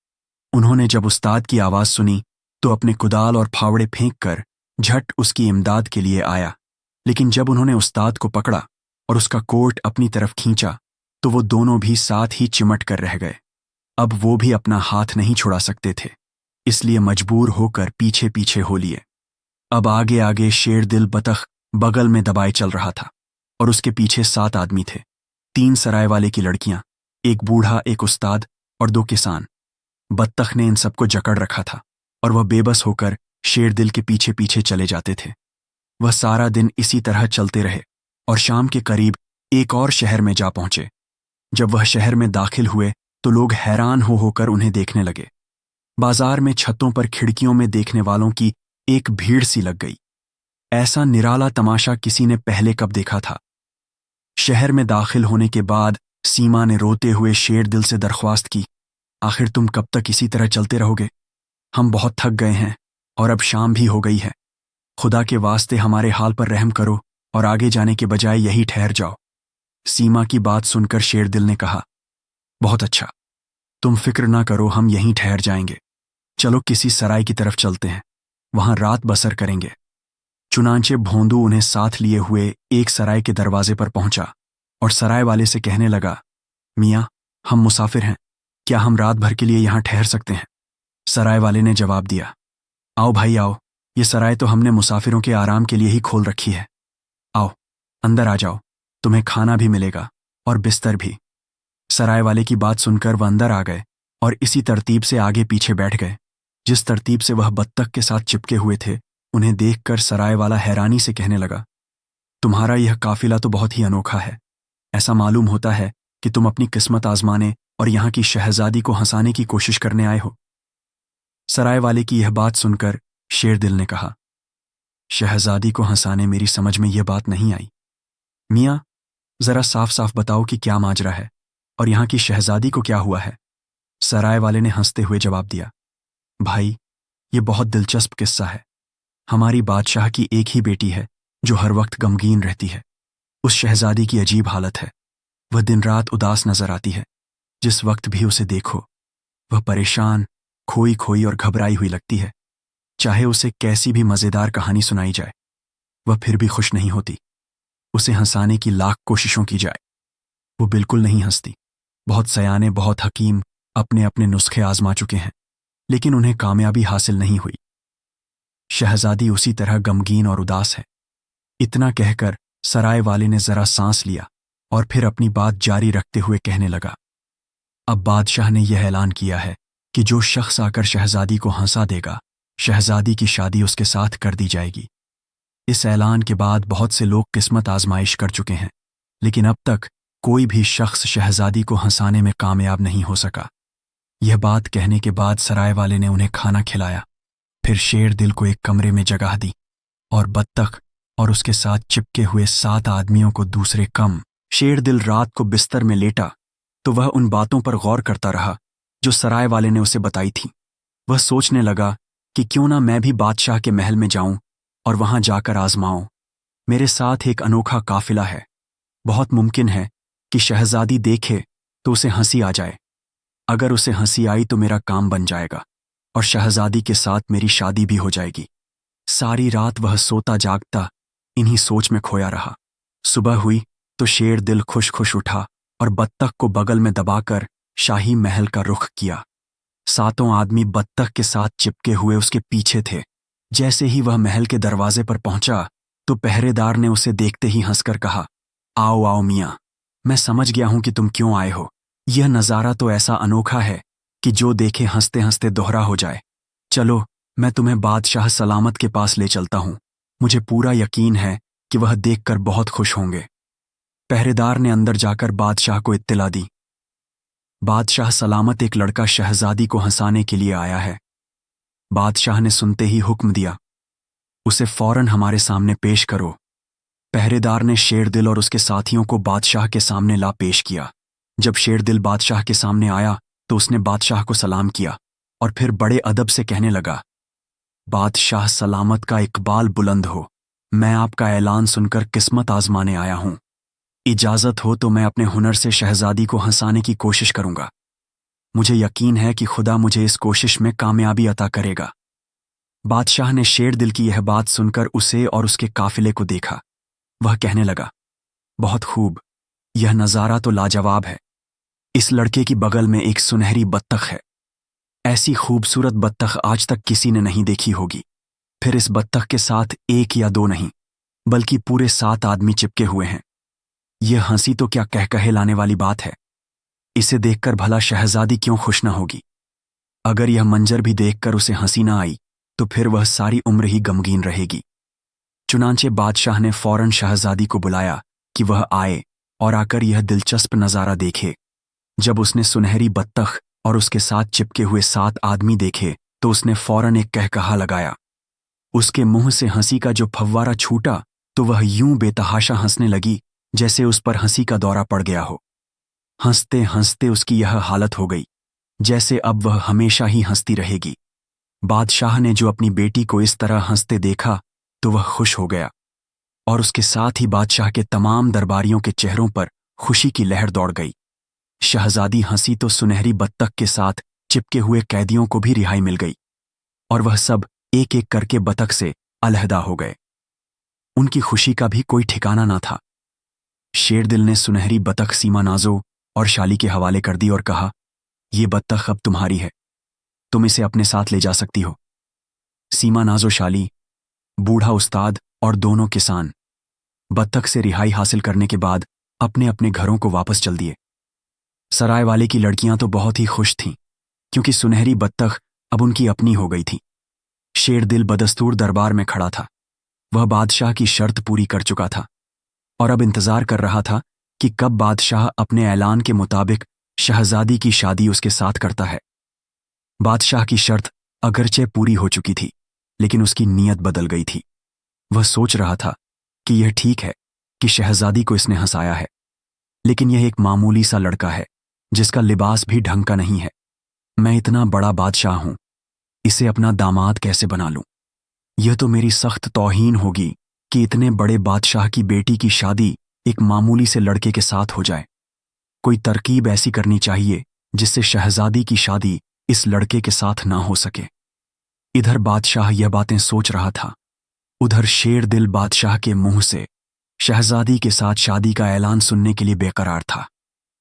उन्होंने जब उस्ताद की आवाज सुनी तो अपने कुदाल और फावड़े फेंक कर झट उसकी इमदाद के लिए आया। लेकिन जब उन्होंने उस्ताद को पकड़ा और उसका कोट अपनी तरफ खींचा तो वो दोनों भी साथ ही चिमट कर रह गए। अब वो भी अपना हाथ नहीं छुड़ा सकते थे, इसलिए मजबूर होकर पीछे पीछे हो लिए। अब आगे आगे शेरदिल बतख बगल में दबाए चल रहा था और उसके पीछे 7 आदमी थे। 3 सराय वाले की लड़कियां, एक बूढ़ा, एक उस्ताद और 2 किसान। बत्तख ने इन सबको जकड़ रखा था और वह बेबस होकर शेरदिल के पीछे पीछे चले जाते थे। वह सारा दिन इसी तरह चलते रहे और शाम के करीब एक और शहर में जा पहुंचे। जब वह शहर में दाखिल हुए तो लोग हैरान हो होकर उन्हें देखने लगे। बाजार में छतों पर खिड़कियों में देखने वालों की एक भीड़ सी लग गई। ऐसा निराला तमाशा किसी ने पहले कब देखा था। शहर में दाखिल होने के बाद सीमा ने रोते हुए शेरदिल से दरख्वास्त की, आखिर तुम कब तक इसी तरह चलते रहोगे? हम बहुत थक गए हैं और अब शाम भी हो गई है। खुदा के वास्ते हमारे हाल पर रहम करो और आगे जाने के बजाय यही ठहर जाओ। सीमा की बात सुनकर शेरदिल ने कहा, बहुत अच्छा, तुम फिक्र ना करो, हम यहीं ठहर जाएंगे। चलो किसी सराय की तरफ चलते हैं, वहां रात बसर करेंगे। चुनांचे भोंदू उन्हें साथ लिए हुए एक सराय के दरवाजे पर पहुंचा और सराय वाले से कहने लगा, मियाँ, हम मुसाफिर हैं, क्या हम रात भर के लिए यहां ठहर सकते हैं? सराय वाले ने जवाब दिया, आओ भाई आओ, ये सराय तो हमने मुसाफिरों के आराम के लिए ही खोल रखी है। आओ अंदर आ जाओ, तुम्हें खाना भी मिलेगा और बिस्तर भी। सराय वाले की बात सुनकर वह अंदर आ गए और इसी तरतीब से आगे पीछे बैठ गए जिस तरतीब से वह बत्तख के साथ चिपके हुए थे। उन्हें देखकर सराय वाला हैरानी से कहने लगा, तुम्हारा यह काफिला तो बहुत ही अनोखा है। ऐसा मालूम होता है कि तुम अपनी किस्मत आजमाने और यहाँ की शहजादी को हंसाने की कोशिश करने आए हो। सराय वाले की यह बात सुनकर शेरदिल ने कहा, शहजादी को हंसाने मेरी समझ में यह बात नहीं आई। मियाँ, जरा साफ साफ बताओ कि क्या माजरा है और यहाँ की शहजादी को क्या हुआ है? सराय वाले ने हंसते हुए जवाब दिया, भाई, ये बहुत दिलचस्प किस्सा है। हमारी बादशाह की एक ही बेटी है जो हर वक्त गमगीन रहती है। उस शहजादी की अजीब हालत है, वह दिन रात उदास नजर आती है। जिस वक्त भी उसे देखो वह परेशान, खोई खोई और घबराई हुई लगती है। चाहे उसे कैसी भी मजेदार कहानी सुनाई जाए वह फिर भी खुश नहीं होती। उसे हंसाने की लाख कोशिशों की जाए, वो बिल्कुल नहीं हंसती। बहुत सयाने, बहुत हकीम अपने अपने नुस्खे आजमा चुके हैं, लेकिन उन्हें कामयाबी हासिल नहीं हुई। शहजादी उसी तरह गमगीन और उदास है। इतना कहकर सराय वाले ने जरा सांस लिया और फिर अपनी बात जारी रखते हुए कहने लगा, अब बादशाह ने यह ऐलान किया है कि जो शख्स आकर शहजादी को हंसा देगा, शहजादी की शादी उसके साथ कर दी जाएगी। इस ऐलान के बाद बहुत से लोग किस्मत आजमाइश कर चुके हैं, लेकिन अब तक कोई भी शख्स शहजादी को हंसाने में कामयाब नहीं हो सका। यह बात कहने के बाद सराय वाले ने उन्हें खाना खिलाया, फिर शेर दिल को एक कमरे में जगह दी और बत्तख और उसके साथ चिपके हुए 7 आदमियों को दूसरे कम। शेर दिल रात को बिस्तर में लेटा तो वह उन बातों पर गौर करता रहा जो सराय वाले ने उसे बताई थी। वह सोचने लगा कि क्यों ना मैं भी बादशाह के महल में जाऊं और वहां जाकर आजमाऊं। मेरे साथ एक अनोखा काफिला है, बहुत मुमकिन है कि शहजादी देखे तो उसे हंसी आ जाए। अगर उसे हंसी आई तो मेरा काम बन जाएगा और शहजादी के साथ मेरी शादी भी हो जाएगी। सारी रात वह सोता जागता इन्हीं सोच में खोया रहा। सुबह हुई तो शेर दिल खुश खुश उठा और बत्तख को बगल में दबाकर शाही महल का रुख किया। 7 आदमी बत्तख के साथ चिपके हुए उसके पीछे थे। जैसे ही वह महल के दरवाजे पर पहुंचा तो पहरेदार ने उसे देखते ही हंसकर कहा, आओ आओ मियां, मैं समझ गया हूं कि तुम क्यों आए हो। यह नज़ारा तो ऐसा अनोखा है कि जो देखे हंसते हंसते दोहरा हो जाए। चलो, मैं तुम्हें बादशाह सलामत के पास ले चलता हूं। मुझे पूरा यकीन है कि वह देखकर बहुत खुश होंगे। पहरेदार ने अंदर जाकर बादशाह को इत्तला दी। बादशाह सलामत एक लड़का शहजादी को हंसाने के लिए आया है। बादशाह ने सुनते ही हुक्म दिया, उसे फौरन हमारे सामने पेश करो। पहरेदार ने शेरदिल और उसके साथियों को बादशाह के सामने ला पेश किया। जब शेरदिल बादशाह के सामने आया तो उसने बादशाह को सलाम किया और फिर बड़े अदब से कहने लगा, बादशाह सलामत का इकबाल बुलंद हो। मैं आपका ऐलान सुनकर किस्मत आजमाने आया हूं। इजाजत हो तो मैं अपने हुनर से शहजादी को हंसाने की कोशिश करूंगा। मुझे यकीन है कि खुदा मुझे इस कोशिश में कामयाबी अता करेगा। बादशाह ने शेरदिल की यह बात सुनकर उसे और उसके काफिले को देखा। वह कहने लगा, बहुत खूब, यह नज़ारा तो लाजवाब है। इस लड़के की बगल में एक सुनहरी बत्तख है। ऐसी खूबसूरत बत्तख आज तक किसी ने नहीं देखी होगी। फिर इस बत्तख के साथ 1 या 2 नहीं, बल्कि पूरे 7 आदमी चिपके हुए हैं। यह हंसी तो क्या कहकहे लाने वाली बात है। इसे देखकर भला शहजादी क्यों खुश न होगी। अगर यह मंजर भी देखकर उसे हंसी न आई तो फिर वह सारी उम्र ही गमगीन रहेगी। चुनांचे बादशाह ने फौरन शहजादी को बुलाया कि वह आए और आकर यह दिलचस्प नज़ारा देखे। जब उसने सुनहरी बत्तख और उसके साथ चिपके हुए 7 आदमी देखे तो उसने फौरन एक कहकहा लगाया। उसके मुंह से हंसी का जो फव्वारा छूटा तो वह यूं बेतहाशा हंसने लगी जैसे उस पर हंसी का दौरा पड़ गया हो। हंसते हंसते उसकी यह हालत हो गई जैसे अब वह हमेशा ही हंसती रहेगी। बादशाह ने जो अपनी बेटी को इस तरह हंसते देखा तो वह खुश हो गया और उसके साथ ही बादशाह के तमाम दरबारियों के चेहरों पर खुशी की लहर दौड़ गई। शहजादी हंसी तो सुनहरी बत्तख के साथ चिपके हुए कैदियों को भी रिहाई मिल गई और वह सब एक एक करके बतख से अलहदा हो गए। उनकी खुशी का भी कोई ठिकाना ना था। शेरदिल ने सुनहरी बतख सीमा नाजो और शाली के हवाले कर दी और कहा, ये बत्तख अब तुम्हारी है, तुम इसे अपने साथ ले जा सकती हो। सीमा नाजो शाली, बूढ़ा उस्ताद और दोनों किसान बत्तख से रिहाई हासिल करने के बाद अपने अपने घरों को वापस चल दिए। सराय वाले की लड़कियां तो बहुत ही खुश थीं क्योंकि सुनहरी बत्तख अब उनकी अपनी हो गई थी। शेरदिल बदस्तूर दरबार में खड़ा था। वह बादशाह की शर्त पूरी कर चुका था और अब इंतजार कर रहा था कि कब बादशाह अपने ऐलान के मुताबिक शहजादी की शादी उसके साथ करता है। बादशाह की शर्त अगरचे पूरी हो चुकी थी, लेकिन उसकी नीयत बदल गई थी। वह सोच रहा था कि यह ठीक है कि शहजादी को इसने हंसाया है, लेकिन यह एक मामूली सा लड़का है जिसका लिबास भी ढंग का नहीं है। मैं इतना बड़ा बादशाह हूं, इसे अपना दामाद कैसे बना लूं? यह तो मेरी सख्त तौहीन होगी कि इतने बड़े बादशाह की बेटी की शादी एक मामूली से लड़के के साथ हो जाए। कोई तरकीब ऐसी करनी चाहिए जिससे शहजादी की शादी इस लड़के के साथ ना हो सके। इधर बादशाह यह बातें सोच रहा था, उधर शेरदिल बादशाह के मुंह से शहजादी के साथ शादी का ऐलान सुनने के लिए बेकरार था।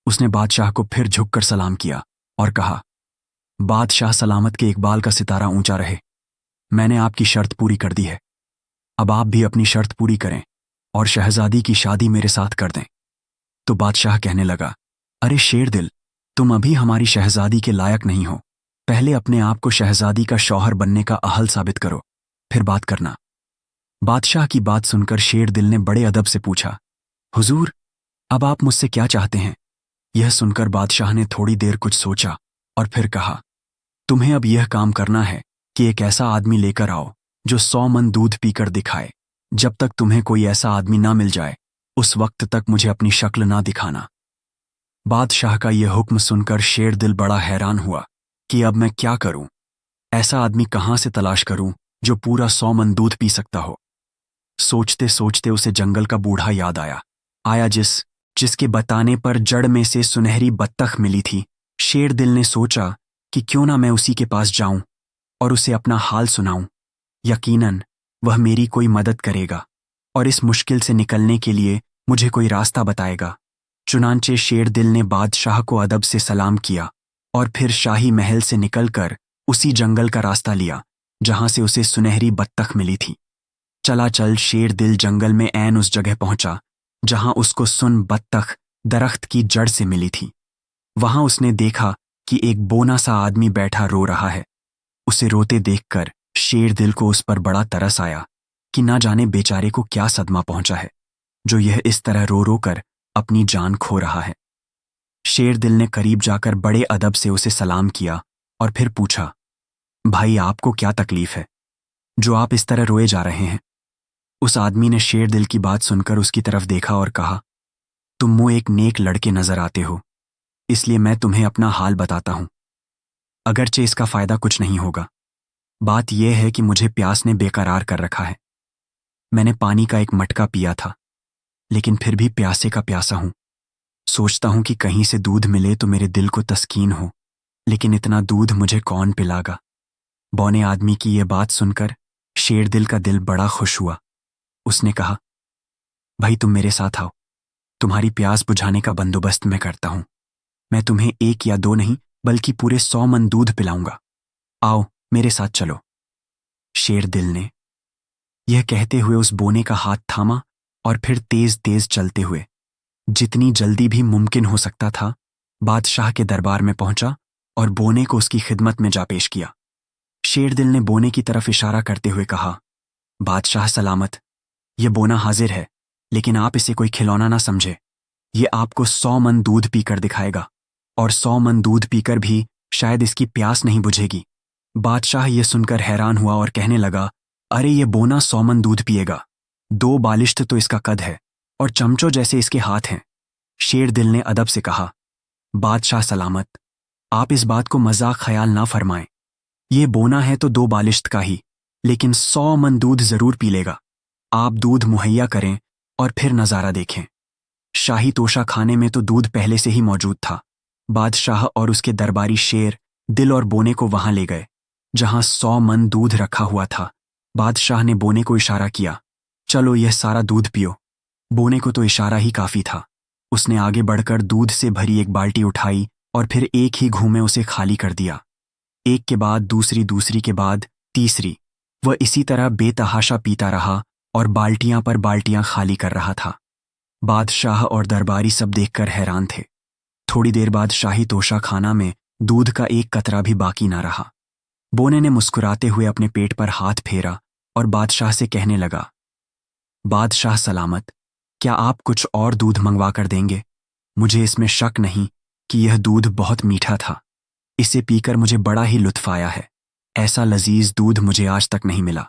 उसने बादशाह को फिर झुककर सलाम किया और कहा, बादशाह सलामत के इकबाल का सितारा ऊंचा रहे। मैंने आपकी शर्त पूरी कर दी है। अब आप भी अपनी शर्त पूरी करें और शहजादी की शादी मेरे साथ कर दें। तो बादशाह कहने लगा, अरे शेर दिल, तुम अभी हमारी शहजादी के लायक नहीं हो। पहले अपने आप को शहजादी का शौहर बनने का अहल साबित करो, फिर बात करना। बादशाह की बात सुनकर शेर दिल ने बड़े अदब से पूछा, हुजूर, अब आप मुझसे क्या चाहते हैं? यह सुनकर बादशाह ने थोड़ी देर कुछ सोचा और फिर कहा, तुम्हें अब यह काम करना है कि एक ऐसा आदमी लेकर आओ जो 100 मन दूध पीकर दिखाए। जब तक तुम्हें कोई ऐसा आदमी ना मिल जाए, उस वक्त तक मुझे अपनी शक्ल ना दिखाना। बादशाह का यह हुक्म सुनकर शेर दिल बड़ा हैरान हुआ कि अब मैं क्या करूं? ऐसा आदमी कहां से तलाश करूं जो पूरा 100 मन दूध पी सकता हो? सोचते सोचते उसे जंगल का बूढ़ा याद आया जिसके बताने पर जड़ में से सुनहरी बत्तख मिली थी। शेर दिल ने सोचा कि क्यों ना मैं उसी के पास जाऊं और उसे अपना हाल सुनाऊं। यकीनन वह मेरी कोई मदद करेगा और इस मुश्किल से निकलने के लिए मुझे कोई रास्ता बताएगा। चुनांचे शेर दिल ने बादशाह को अदब से सलाम किया और फिर शाही महल से निकलकर उसी जंगल का रास्ता लिया जहां से उसे सुनहरी बत्तख मिली थी। चला चल शेर दिल जंगल में ऐन उस जगह पहुंचा जहां उसको सुन बत्तख दरख्त की जड़ से मिली थी। वहां उसने देखा कि एक बोना सा आदमी बैठा रो रहा है। उसे रोते देखकर शेर दिल को उस पर बड़ा तरस आया कि ना जाने बेचारे को क्या सदमा पहुंचा है जो यह इस तरह रो रो कर अपनी जान खो रहा है। शेर दिल ने करीब जाकर बड़े अदब से उसे सलाम किया और फिर पूछा, भाई आपको क्या तकलीफ है जो आप इस तरह रोए जा रहे हैं? उस आदमी ने शेर दिल की बात सुनकर उसकी तरफ देखा और कहा, तुम मुझे एक नेक लड़के नजर आते हो, इसलिए मैं तुम्हें अपना हाल बताता हूं। अगरचे इसका फायदा कुछ नहीं होगा। बात यह है कि मुझे प्यास ने बेकरार कर रखा है। मैंने पानी का एक मटका पिया था, लेकिन फिर भी प्यासे का प्यासा हूं। सोचता हूं कि कहीं से दूध मिले तो मेरे दिल को तस्कीन हो, लेकिन इतना दूध मुझे कौन पिलागा? बौने आदमी की यह बात सुनकर शेर दिल का दिल बड़ा खुश हुआ। उसने कहा, भाई तुम मेरे साथ आओ, तुम्हारी प्यास बुझाने का बंदोबस्त मैं करता हूं। मैं तुम्हें 1 या 2 नहीं बल्कि पूरे 100 मन दूध पिलाऊंगा। आओ मेरे साथ चलो। शेर दिल ने यह कहते हुए उस बोने का हाथ थामा और फिर तेज तेज चलते हुए जितनी जल्दी भी मुमकिन हो सकता था बादशाह के दरबार में पहुंचा और बोने को उसकी खिदमत में जा पेश किया। शेर दिल ने बोने की तरफ इशारा करते हुए कहा, बादशाह सलामत, यह बोना हाजिर है, लेकिन आप इसे कोई खिलौना ना समझे। ये आपको 100 मन दूध पीकर दिखाएगा और 100 मन दूध पीकर भी शायद इसकी प्यास नहीं बुझेगी। बादशाह ये सुनकर हैरान हुआ और कहने लगा, अरे ये बोना 100 मन दूध पिएगा। 2 बालिश्त तो इसका कद है और चमचों जैसे इसके हाथ हैं। शेर दिल ने अदब से कहा, बादशाह सलामत, आप इस बात को मजाक ख्याल ना फरमाएं। ये बोना है तो 2 बालिश्त का ही, लेकिन 100 मन दूध जरूर पी लेगा। आप दूध मुहैया करें और फिर नज़ारा देखें। शाही तोशा खाने में तो दूध पहले से ही मौजूद था। बादशाह और उसके दरबारी शेर दिल और बोने को वहां ले गए जहां 100 मन दूध रखा हुआ था। बादशाह ने बोने को इशारा किया, चलो यह सारा दूध पियो। बोने को तो इशारा ही काफी था। उसने आगे बढ़कर दूध से भरी एक बाल्टी उठाई और फिर एक ही घूम में उसे खाली कर दिया। एक के बाद दूसरी, दूसरी के बाद तीसरी। वह इसी तरह बेतहाशा पीता रहा और बाल्टियां पर बाल्टियां खाली कर रहा था। बादशाह और दरबारी सब देखकर हैरान थे। थोड़ी देर बाद शाही तोशा खाना में दूध का एक कतरा भी बाकी ना रहा। बोने ने मुस्कुराते हुए अपने पेट पर हाथ फेरा और बादशाह से कहने लगा, बादशाह सलामत, क्या आप कुछ और दूध मंगवा कर देंगे? मुझे इसमें शक नहीं कि यह दूध बहुत मीठा था। इसे पीकर मुझे बड़ा ही लुत्फ आया है। ऐसा लजीज दूध मुझे आज तक नहीं मिला।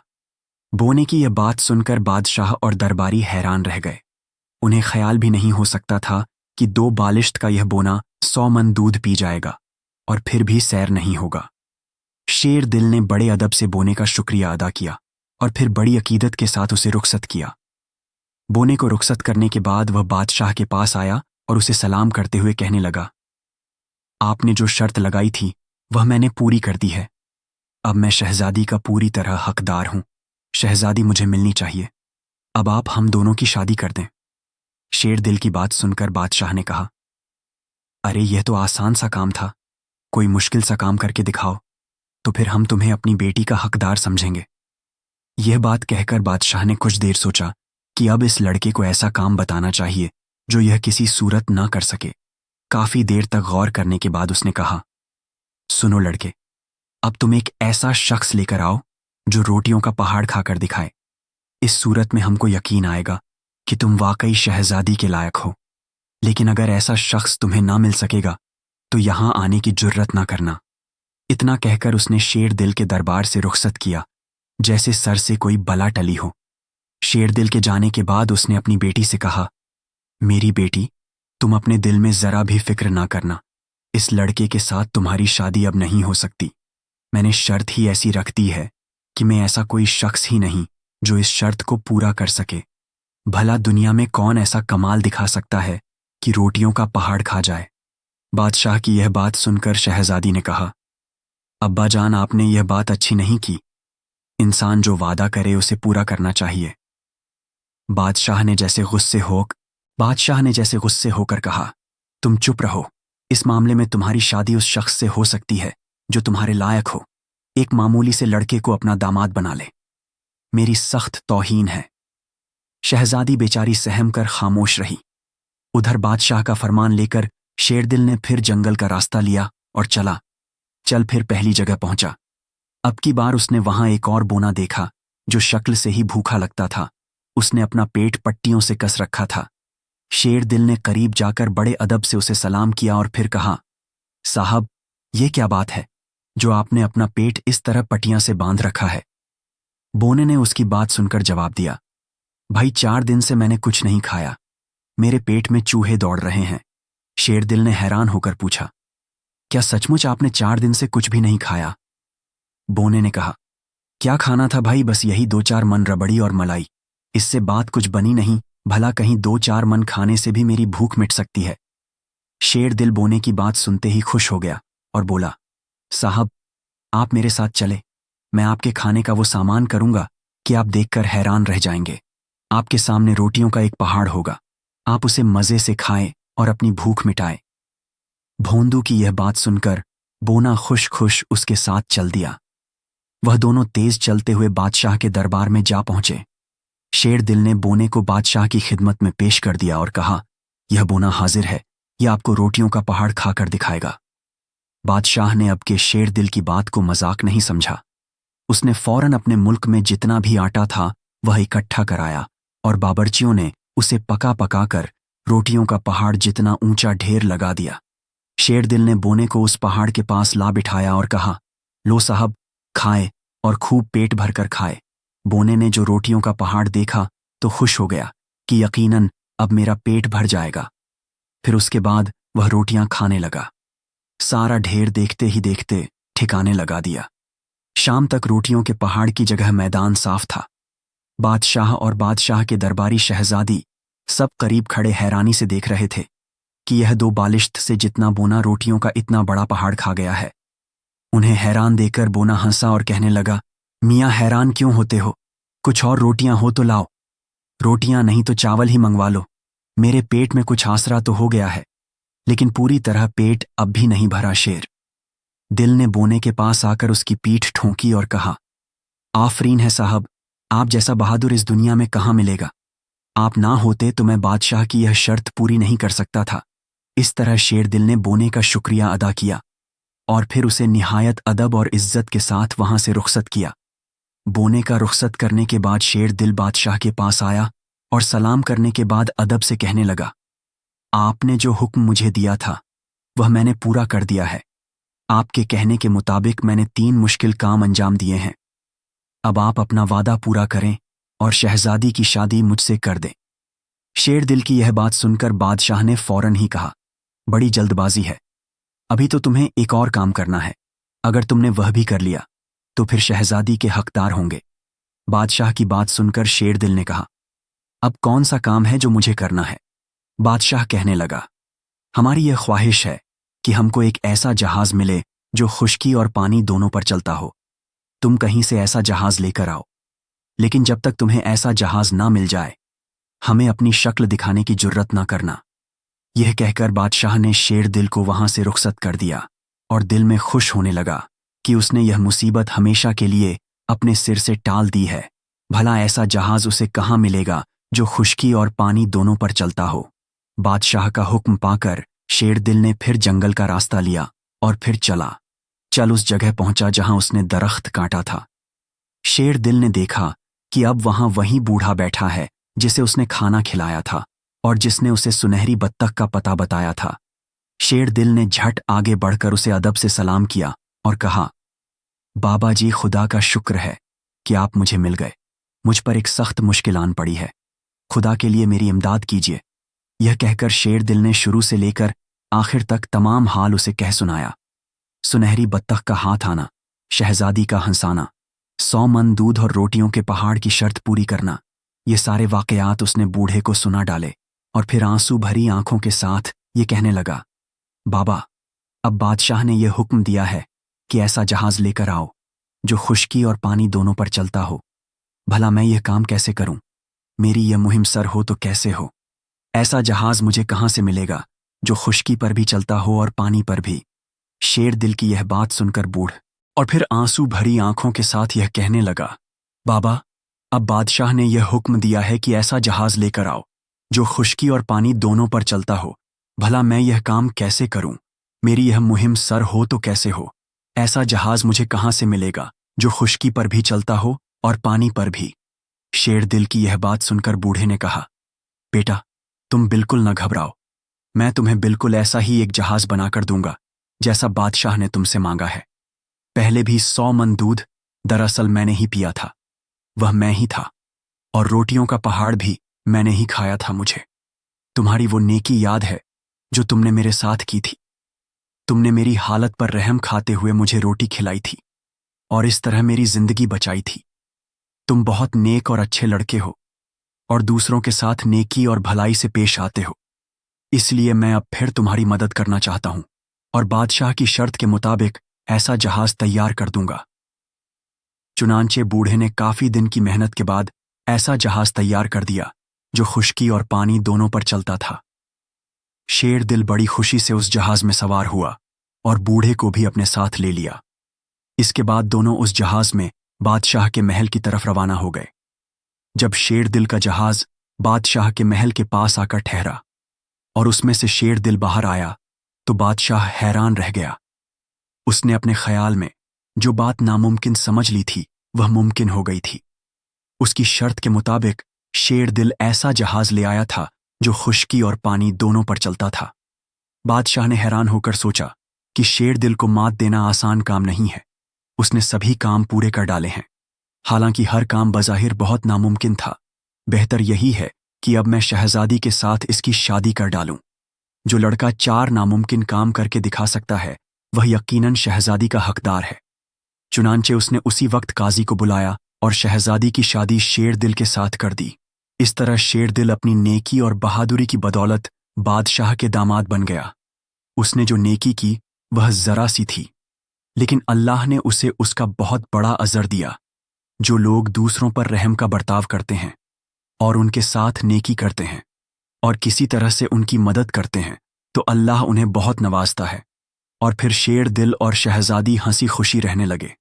बोने की यह बात सुनकर बादशाह और दरबारी हैरान रह गए। उन्हें ख्याल भी नहीं हो सकता था कि 2 बालिश्त का यह बोना 100 मन दूध पी जाएगा और फिर भी सैर नहीं होगा। शेर दिल ने बड़े अदब से बोने का शुक्रिया अदा किया और फिर बड़ी अकीदत के साथ उसे रुखसत किया। बोने को रुखसत करने के बाद वह बादशाह के पास आया और उसे सलाम करते हुए कहने लगा, आपने जो शर्त लगाई थी वह मैंने पूरी कर दी है। अब मैं शहजादी का पूरी तरह हकदार हूं। शहजादी मुझे मिलनी चाहिए। अब आप हम दोनों की शादी कर दें। शेर दिल की बात सुनकर बादशाह ने कहा, अरे यह तो आसान सा काम था, कोई मुश्किल सा काम करके दिखाओ, तो फिर हम तुम्हें अपनी बेटी का हकदार समझेंगे। यह बात कहकर बादशाह ने कुछ देर सोचा कि अब इस लड़के को ऐसा काम बताना चाहिए जो यह किसी सूरत ना कर सके। काफी देर तक गौर करने के बाद उसने कहा, सुनो लड़के, अब तुम एक ऐसा शख्स लेकर आओ जो रोटियों का पहाड़ खाकर दिखाए। इस सूरत में हमको यकीन आएगा कि तुम वाकई शहजादी के लायक हो। लेकिन अगर ऐसा शख्स तुम्हें ना मिल सकेगा तो यहां आने की जुर्रत ना करना। इतना कहकर उसने शेर दिल के दरबार से रुखसत किया, जैसे सर से कोई बला टली हो। शेर दिल के जाने के बाद उसने अपनी बेटी से कहा, मेरी बेटी, तुम अपने दिल में जरा भी फिक्र ना करना। इस लड़के के साथ तुम्हारी शादी अब नहीं हो सकती। मैंने शर्त ही ऐसी रख दी है कि मैं ऐसा कोई शख्स ही नहीं जो इस शर्त को पूरा कर सके। भला दुनिया में कौन ऐसा कमाल दिखा सकता है कि रोटियों का पहाड़ खा जाए। बादशाह की यह बात सुनकर शहजादी ने कहा, अब्बा जान, आपने यह बात अच्छी नहीं की। इंसान जो वादा करे उसे पूरा करना चाहिए। बादशाह ने जैसे गुस्से होकर कहा, तुम चुप रहो। इस मामले में तुम्हारी शादी उस शख्स से हो सकती है जो तुम्हारे लायक हो। एक मामूली से लड़के को अपना दामाद बना ले। मेरी सख्त तौहीन है। शहजादी बेचारी सहम कर खामोश रही। उधर बादशाह का फरमान लेकर शेरदिल ने फिर जंगल का रास्ता लिया और चल फिर पहली जगह पहुंचा। अब की बार उसने वहां एक और बोना देखा जो शक्ल से ही भूखा लगता था। उसने अपना पेट पट्टियों से कस रखा था। शेरदिल ने करीब जाकर बड़े अदब से उसे सलाम किया और फिर कहा, साहब, ये क्या बात है जो आपने अपना पेट इस तरह पट्टियां से बांध रखा है? बोने ने उसकी बात सुनकर जवाब दिया, भाई 4 दिन से मैंने कुछ नहीं खाया। मेरे पेट में चूहे दौड़ रहे हैं। शेरदिल ने हैरान होकर पूछा, क्या सचमुच आपने 4 दिन से कुछ भी नहीं खाया? बोने ने कहा, क्या खाना था भाई, बस यही 2-4 मन रबड़ी और मलाई। इससे बात कुछ बनी नहीं। भला कहीं 2-4 मन खाने से भी मेरी भूख मिट सकती है। शेरदिल बोने की बात सुनते ही खुश हो गया और बोला, साहब, आप मेरे साथ चले। मैं आपके खाने का वो सामान करूंगा कि आप देखकर हैरान रह जाएंगे। आपके सामने रोटियों का एक पहाड़ होगा। आप उसे मजे से खाएं और अपनी भूख मिटाएं। भोंदू की यह बात सुनकर बोना खुश खुश उसके साथ चल दिया। वह दोनों तेज चलते हुए बादशाह के दरबार में जा पहुंचे। शेरदिल ने बोने को बादशाह की खिदमत में पेश कर दिया और कहा, यह बोना हाजिर है। यह आपको रोटियों का पहाड़ खाकर दिखाएगा। बादशाह ने अब के शेरदिल की बात को मजाक नहीं समझा। उसने फौरन अपने मुल्क में जितना भी आटा था वह इकट्ठा कराया और बावर्चियों ने उसे पका पका कर रोटियों का पहाड़ जितना ऊंचा ढेर लगा दिया। शेरदिल ने बोने को उस पहाड़ के पास ला बिठाया और कहा, लो साहब, खाए और खूब पेट भरकर खाए। बोने ने जो रोटियों का पहाड़ देखा तो खुश हो गया कि यकीनन अब मेरा पेट भर जाएगा। फिर उसके बाद वह रोटियां खाने लगा। सारा ढेर देखते ही देखते ठिकाने लगा दिया। शाम तक रोटियों के पहाड़ की जगह मैदान साफ था। बादशाह और बादशाह के दरबारी शहजादी सब करीब खड़े हैरानी से देख रहे थे कि यह 2 बालिश्त से जितना बोना रोटियों का इतना बड़ा पहाड़ खा गया है। उन्हें हैरान देखकर बोना हंसा और कहने लगा, मियाँ हैरान क्यों होते हो? कुछ और रोटियां हो तो लाओ। रोटियां नहीं तो चावल ही मंगवा लो। मेरे पेट में कुछ आसरा तो हो गया है, लेकिन पूरी तरह पेट अब भी नहीं भरा। शेर दिल ने बोने के पास आकर उसकी पीठ ठोंकी और कहा, आफरीन है साहब, आप जैसा बहादुर इस दुनिया में कहाँ मिलेगा। आप ना होते तो मैं बादशाह की यह शर्त पूरी नहीं कर सकता था। इस तरह शेरदिल ने बोने का शुक्रिया अदा किया और फिर उसे निहायत अदब और इज्जत के साथ वहां से रुखसत किया। बोने का रुखसत करने के बाद शेरदिल बादशाह के पास आया और सलाम करने के बाद अदब से कहने लगा, आपने जो हुक्म मुझे दिया था वह मैंने पूरा कर दिया है। आपके कहने के मुताबिक मैंने 3 मुश्किल काम अंजाम दिए हैं। अब आप अपना वादा पूरा करें और शहजादी की शादी मुझसे कर दें। शेरदिल की यह बात सुनकर बादशाह ने फौरन ही कहा, बड़ी जल्दबाजी है। अभी तो तुम्हें एक और काम करना है। अगर तुमने वह भी कर लिया तो फिर शहजादी के हकदार होंगे। बादशाह की बात सुनकर शेरदिल ने कहा, अब कौन सा काम है जो मुझे करना है? बादशाह कहने लगा, हमारी यह ख्वाहिश है कि हमको एक ऐसा जहाज मिले जो खुश्की और पानी दोनों पर चलता हो। तुम कहीं से ऐसा जहाज लेकर आओ, लेकिन जब तक तुम्हें ऐसा जहाज ना मिल जाए हमें अपनी शक्ल दिखाने की जुर्रत न करना। यह कहकर बादशाह ने शेर दिल को वहां से रुखसत कर दिया और दिल में खुश होने लगा कि उसने यह मुसीबत हमेशा के लिए अपने सिर से टाल दी है। भला ऐसा जहाज उसे कहाँ मिलेगा जो खुश्की और पानी दोनों पर चलता हो। बादशाह का हुक्म पाकर शेर दिल ने फिर जंगल का रास्ता लिया और फिर चल उस जगह पहुंचा जहां उसने दरख्त काटा था। शेर दिल ने देखा कि अब वहां वही बूढ़ा बैठा है जिसे उसने खाना खिलाया था और जिसने उसे सुनहरी बत्तख का पता बताया था। शेर दिल ने झट आगे बढ़कर उसे अदब से सलाम किया और कहा, बाबा जी, खुदा का शुक्र है कि आप मुझे मिल गए। मुझ पर एक सख्त मुश्किल आन पड़ी है, खुदा के लिए मेरी इमदाद कीजिए। यह कहकर शेर दिल ने शुरू से लेकर आखिर तक तमाम हाल उसे कह सुनाया। सुनहरी बत्तख का हाथ आना, शहजादी का हंसाना, 100 मन दूध और रोटियों के पहाड़ की शर्त पूरी करना, ये सारे वाकयात उसने बूढ़े को सुना डाले और फिर आंसू भरी आंखों के साथ ये कहने लगा, बाबा, अब बादशाह ने यह हुक्म दिया है कि ऐसा जहाज लेकर आओ जो खुश्की और पानी दोनों पर चलता हो। भला मैं यह काम कैसे करूं? मेरी यह मुहिम सर हो तो कैसे हो? ऐसा जहाज मुझे कहां से मिलेगा जो खुश्की पर भी चलता हो और पानी पर भी? शेर दिल की यह बात सुनकर बूढ़ और फिर आंसू भरी आंखों के साथ यह कहने लगा, बाबा, अब बादशाह ने यह हुक्म दिया है कि ऐसा जहाज लेकर आओ जो खुश्की और पानी दोनों पर चलता हो। भला मैं यह काम कैसे करूं? मेरी यह मुहिम सर हो तो कैसे हो? ऐसा जहाज मुझे कहां से मिलेगा जो खुश्की पर भी चलता हो और पानी पर भी? शेर दिल की यह बात सुनकर बूढ़े ने कहा, बेटा, तुम बिल्कुल न घबराओ। मैं तुम्हें बिल्कुल ऐसा ही एक जहाज बनाकर दूंगा जैसा बादशाह ने तुमसे मांगा है। पहले भी 100 मन दूध दरअसल मैंने ही पिया था, वह मैं ही था, और रोटियों का पहाड़ भी मैंने ही खाया था। मुझे तुम्हारी वो नेकी याद है जो तुमने मेरे साथ की थी। तुमने मेरी हालत पर रहम खाते हुए मुझे रोटी खिलाई थी और इस तरह मेरी जिंदगी बचाई थी। तुम बहुत नेक और अच्छे लड़के हो और दूसरों के साथ नेकी और भलाई से पेश आते हो, इसलिए मैं अब फिर तुम्हारी मदद करना चाहता हूं और बादशाह की शर्त के मुताबिक ऐसा जहाज तैयार कर दूंगा। चुनांचे बूढ़े ने काफी दिन की मेहनत के बाद ऐसा जहाज तैयार कर दिया जो खुश्की और पानी दोनों पर चलता था। शेर दिल बड़ी खुशी से उस जहाज में सवार हुआ और बूढ़े को भी अपने साथ ले लिया। इसके बाद दोनों उस जहाज में बादशाह के महल की तरफ रवाना हो गए। जब शेर दिल का जहाज बादशाह के महल के पास आकर ठहरा और उसमें से शेर दिल बाहर आया तो बादशाह हैरान रह गया। उसने अपने ख्याल में जो बात नामुमकिन समझ ली थी वह मुमकिन हो गई थी। उसकी शर्त के मुताबिक शेर दिल ऐसा जहाज ले आया था जो खुश्की और पानी दोनों पर चलता था। बादशाह ने हैरान होकर सोचा कि शेर दिल को मात देना आसान काम नहीं है। उसने सभी काम पूरे कर डाले हैं, हालांकि हर काम बज़ाहिर बहुत नामुमकिन था। बेहतर यही है कि अब मैं शहजादी के साथ इसकी शादी कर डालूं। जो लड़का 4 नामुमकिन काम करके दिखा सकता है वह यकीनन शहजादी का हकदार है। चुनांचे उसने उसी वक्त काजी को बुलाया और शहजादी की शादी शेर दिल के साथ कर दी। इस तरह शेर दिल अपनी नेकी और बहादुरी की बदौलत बादशाह के दामाद बन गया। उसने जो नेकी की वह जरा सी थी, लेकिन अल्लाह ने उसे उसका बहुत बड़ा अजर दिया। जो लोग दूसरों पर रहम का बर्ताव करते हैं और उनके साथ नेकी करते हैं और किसी तरह से उनकी मदद करते हैं तो अल्लाह उन्हें बहुत नवाजता है। और फिर शेर दिल और शहजादी हंसी खुशी रहने लगे।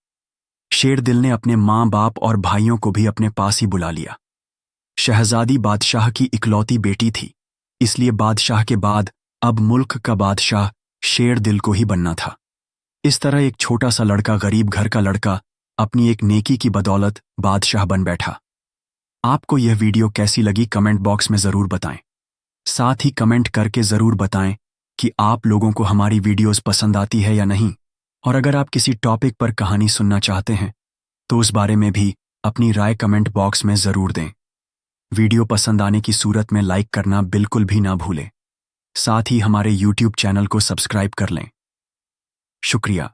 शेर दिल ने अपने माँ बाप और भाइयों को भी अपने पास ही बुला लिया। शहजादी बादशाह की इकलौती बेटी थी, इसलिए बादशाह के बाद अब मुल्क का बादशाह शेर दिल को ही बनना था। इस तरह एक छोटा सा लड़का, गरीब घर का लड़का, अपनी एक नेकी की बदौलत बादशाह बन बैठा। आपको यह वीडियो कैसी लगी कमेंट बॉक्स में ज़रूर बताएं। साथ ही कमेंट करके ज़रूर बताएं कि आप लोगों को हमारी वीडियोस पसंद आती है या नहीं, और अगर आप किसी टॉपिक पर कहानी सुनना चाहते हैं तो उस बारे में भी अपनी राय कमेंट बॉक्स में ज़रूर दें। वीडियो पसंद आने की सूरत में लाइक करना बिल्कुल भी ना भूलें। साथ ही हमारे YouTube चैनल को सब्सक्राइब कर लें। शुक्रिया।